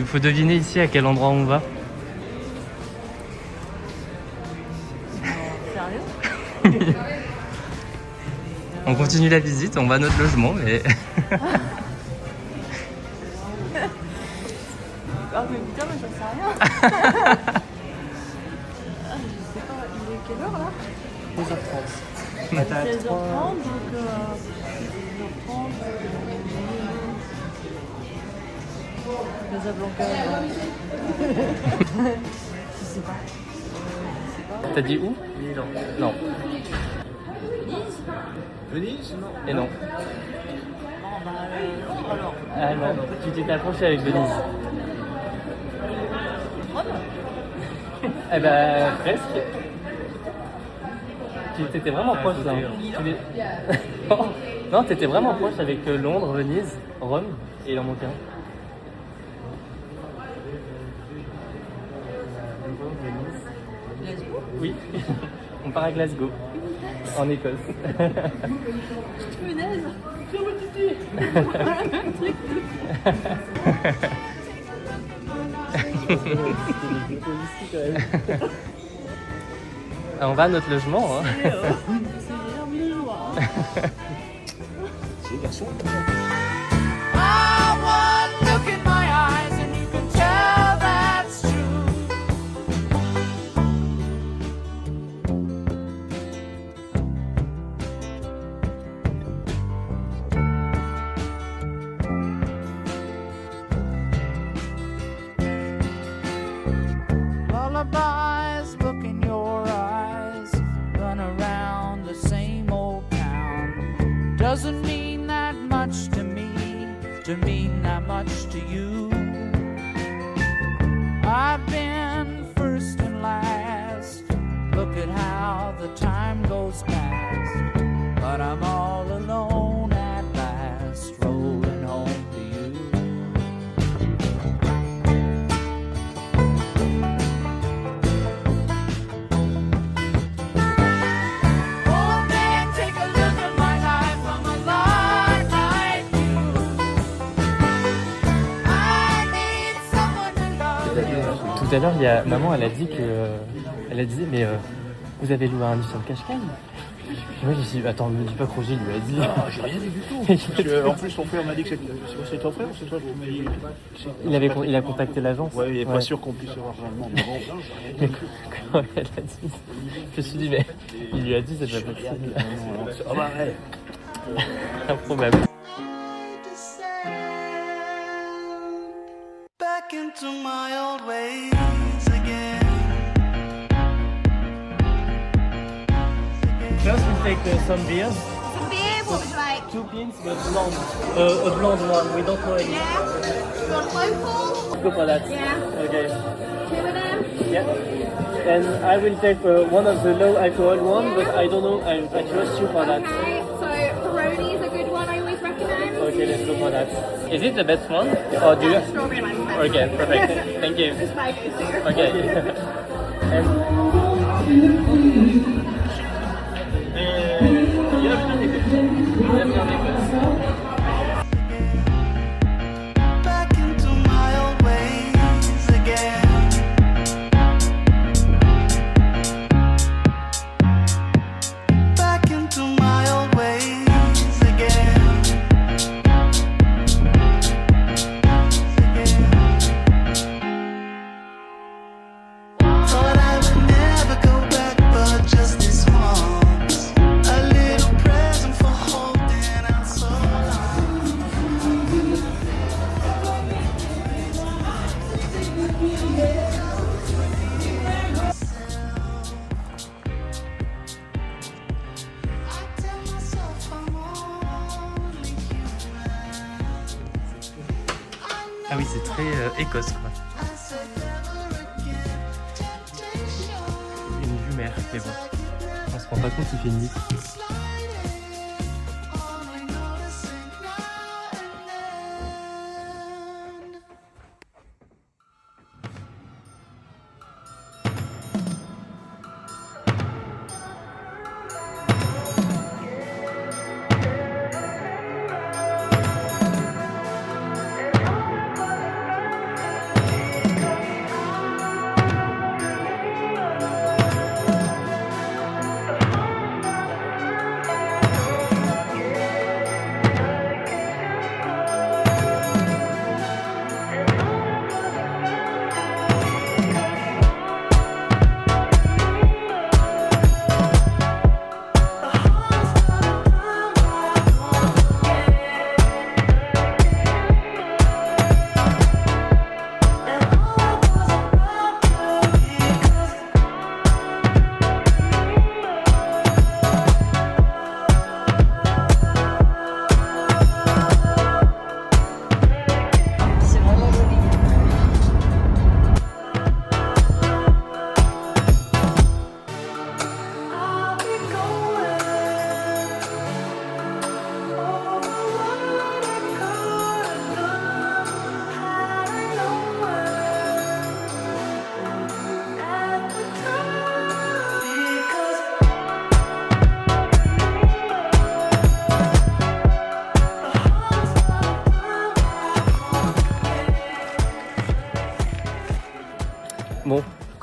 faut deviner ici à quel endroit on va. Sérieux? On continue la visite, on va à notre logement, mais... Ah mais putain, mais j'en sais rien. Je sais pas, il est quelle heure là? 16h30. 16h30, donc 16h30, Casablanca. Je sais pas. T'as dit où? Milan. Non. Venise? Non. Et non. Bon bah alors. Ah non, tu t'es approché avec Venise. Eh ben, presque. Tu t'étais vraiment proche là. Non, t'étais vraiment proche avec Londres, Venise, Rome et il en manquait un. Glasgow? Oui, on part à Glasgow, en Écosse. Punaise. On va à notre logement. Hein. C'est énorme de joie. C'est les garçons. Look in my eyes and you can tell that's true. Lullabies look in your eyes, run around the same old town. Doesn't mean that much to mean that much to you. I've been first and last. Look at how the time goes past. But I'm all alone at last, rolling home to you. Oh man, take a look at my life. I'm a lot like you. I need someone to love. Tout à l'heure, il y a maman, elle a dit que, elle a dit, mais vous avez loué un lit sur le cache-caille? Moi, j'ai dit, attends, me dis pas que Roger lui a dit. Ah, j'ai rien dit du tout. Parce que, en plus, ton frère m'a dit que c'est ton frère ou c'est toi qui m'as dit? Il a contacté l'agence. Ouais, il est pas sûr qu'on puisse avoir vraiment. Mais bon, j'ai rien dit. Quand elle a dit, je me suis dit, mais il lui a dit, c'est pas possible. Ah bah ouais. Improbable. Back into my old ways again. First, we take some beers. Some beer, what would you like? 2 pints, but blonde. A blonde one, we don't know any. Yeah. You want local? Go for that. Yeah. Okay. Two of them? Yeah. And I will take one of the low alcohol one, but I don't know, I trust you for that. Okay, so Peroni is a good one I always recommend. Okay, let's go for that. Is it the best one? Or do you? Strawberry lemon. Okay, perfect. Thank you. Just like this here. Okay. And Back into my old ways again. Back into my old ways again. Thought I would never go back, but just this once. A little present for holding out so long. I tell myself I'm only human. ah oui, c'est très Écosse quoi. I said never again. Temptation Une vue mer, mais bon. On se rend pas compte qu'il fait nuit. sliding. Only noticing now and then.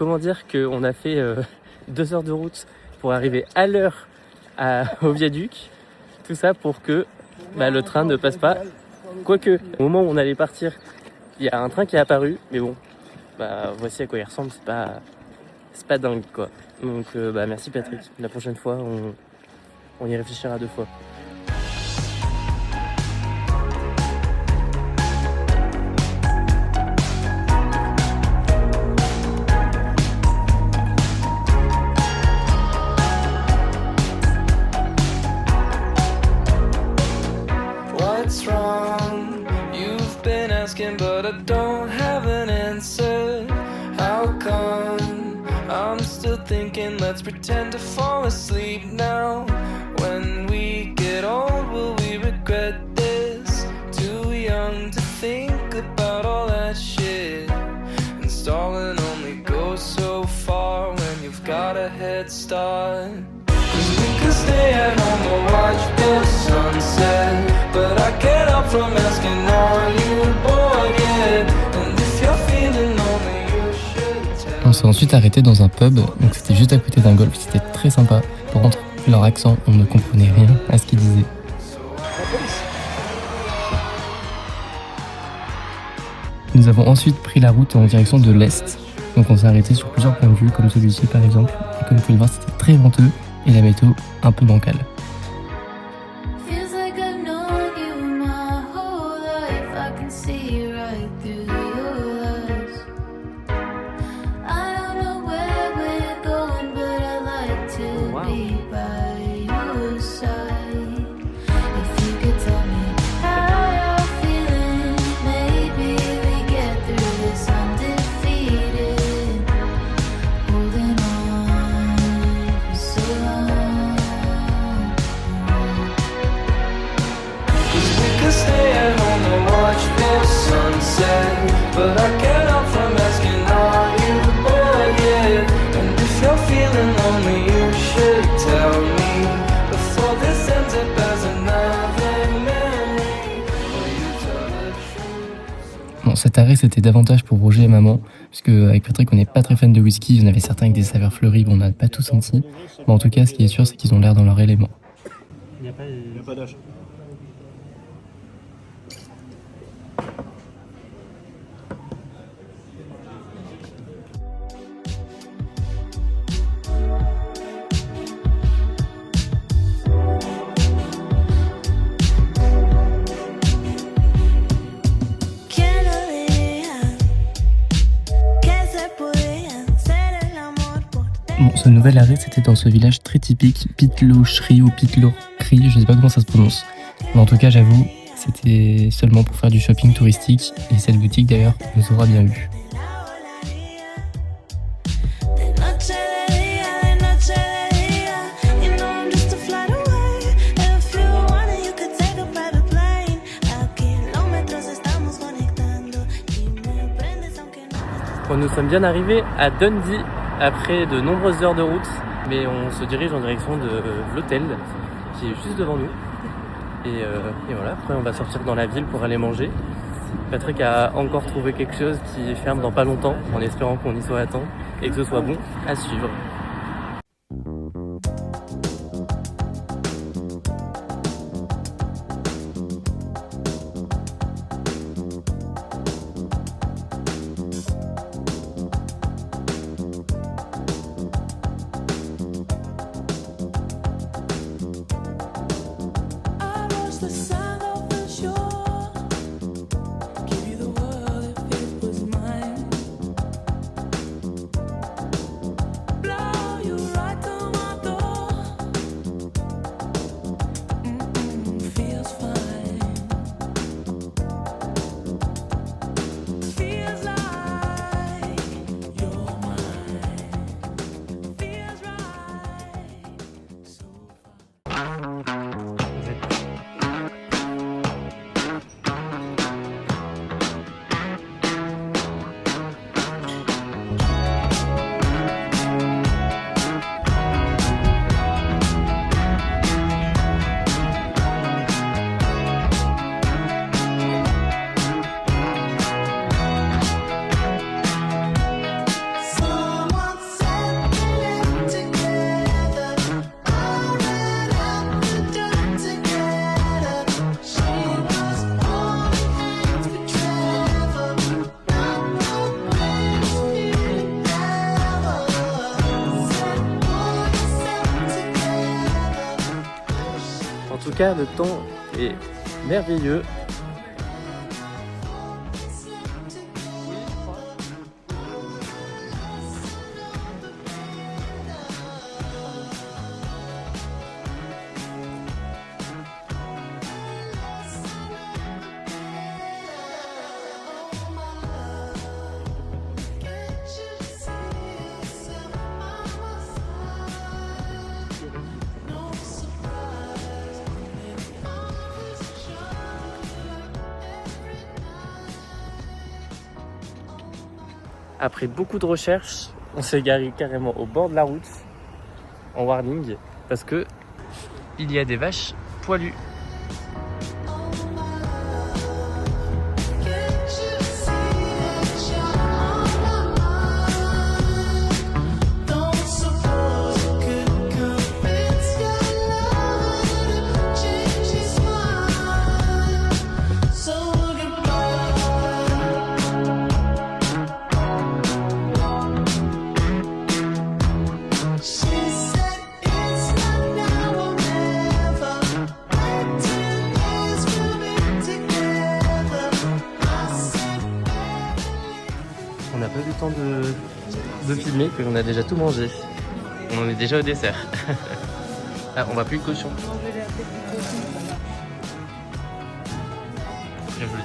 comment dire qu'on a fait 2 heures de route pour arriver à l'heure au viaduc. Tout ça pour que le train ne passe pas. Quoique, au moment où on allait partir, il y a un train qui est apparu. Mais bon, voici à quoi il ressemble. C'est pas dingue, quoi. Donc, merci Patrick. La prochaine fois, on y réfléchira 2 fois. What's wrong? You've been asking, but I don't have an answer. How come? I'm still thinking, let's pretend to fall asleep now. When we get old, will we regret this? Too young to think about all that shit. And stalling only goes so far when you've got a head start. We could stay at home or watch the sunset, but I can't help from asking, are you bored yet? And if you're feeling lonely, you should tell. On s'est ensuite arrêté dans un pub, donc c'était juste à côté d'un golf, c'était très sympa. Par contre, leur accent, on ne comprenait rien à ce qu'ils disaient. Nous avons ensuite pris la route en direction de l'Est, donc on s'est arrêté sur plusieurs points de vue, comme celui-ci par exemple, et comme vous pouvez le voir, c'était très venteux et la météo un peu bancale. Feels like I've known you my whole life. I can see right through your eyes. I don't know where we're going, but I like to be by your side. If you could tell me how you're feeling, maybe we get through this undefeated. Holding on for so long. We could stay at home and watch the sunset, but I can't help from asking, are you bored yet? And if you're feeling lonely, you should tell me before this ends up as another memory. Will you tell the truth? Bon, cet arrêt c'était davantage pour Roger et maman, puisque avec Patrick on n'est pas très fan de whisky, il y en avait certains avec des saveurs fleuries, bon, on n'a pas tout senti. Mais en tout cas, ce qui est sûr, c'est qu'ils ont l'air dans leur élément. Il n'y a pas d'âge. ¿Quién lo diría? Que se podía ser el amor por Bon, ce nouvel arrêt, c'était dans ce village très typique, Pitlochry ou Pitlochry, je sais pas comment ça se prononce. Mais en tout cas, j'avoue, c'était seulement pour faire du shopping touristique, et cette boutique d'ailleurs nous aura bien eu. de noche de día. You know I'm just a flight away. If you want it, you could take a private plane. A kilómetros estamos conectando y me prendes aunque no. Bon, nous sommes bien arrivés à Dundee après de nombreuses heures de route, mais on se dirige en direction de l'hôtel qui est juste devant nous. Et voilà, après on va sortir dans la ville pour aller manger. Patrick a encore trouvé quelque chose qui ferme dans pas longtemps, en espérant qu'on y soit à temps et que ce soit bon à suivre. I watch the sun off the shore. Give you the world if it was mine. Blow tout cas, le temps est merveilleux. Après beaucoup de recherches, on s'est garé carrément au bord de la route, en warning, parce que il y a des vaches poilues. On n'a pas eu le temps de filmer, que l'on a déjà tout mangé. On en est déjà au dessert. Ah, on va plus le cochon. Bien joli.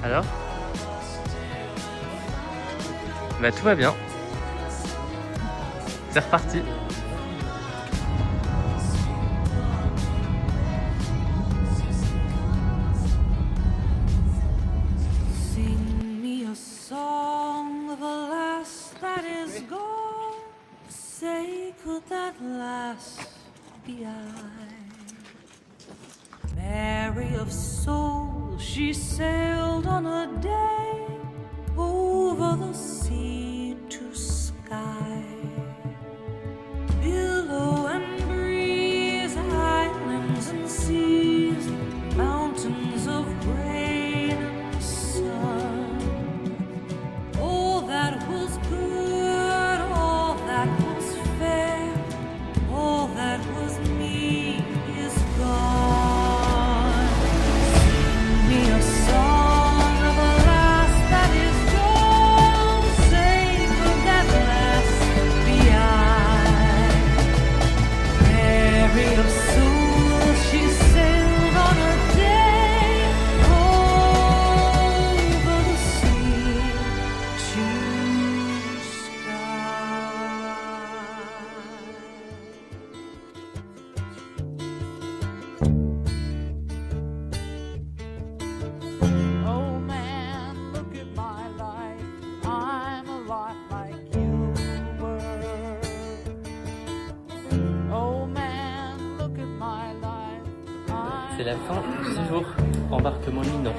Alors, bah tout va bien. C'est reparti. Sing me a song, the last that is gone. Say, could that last be I? Mary of soul, she sailed on a day over the sea to sky. Billow and breeze, islands and seas, mountains of rain and sun. All that was good, all that was fair, all that was me is gone. Sing me a song of a last that is gone. Say, could that last be I? Mary of soul, she sailed on a day over the sea to sky. Oh man, look at my life. I'm a lot like you were. Oh man, look at my life. C'est la fin du séjour, embarquement imminent.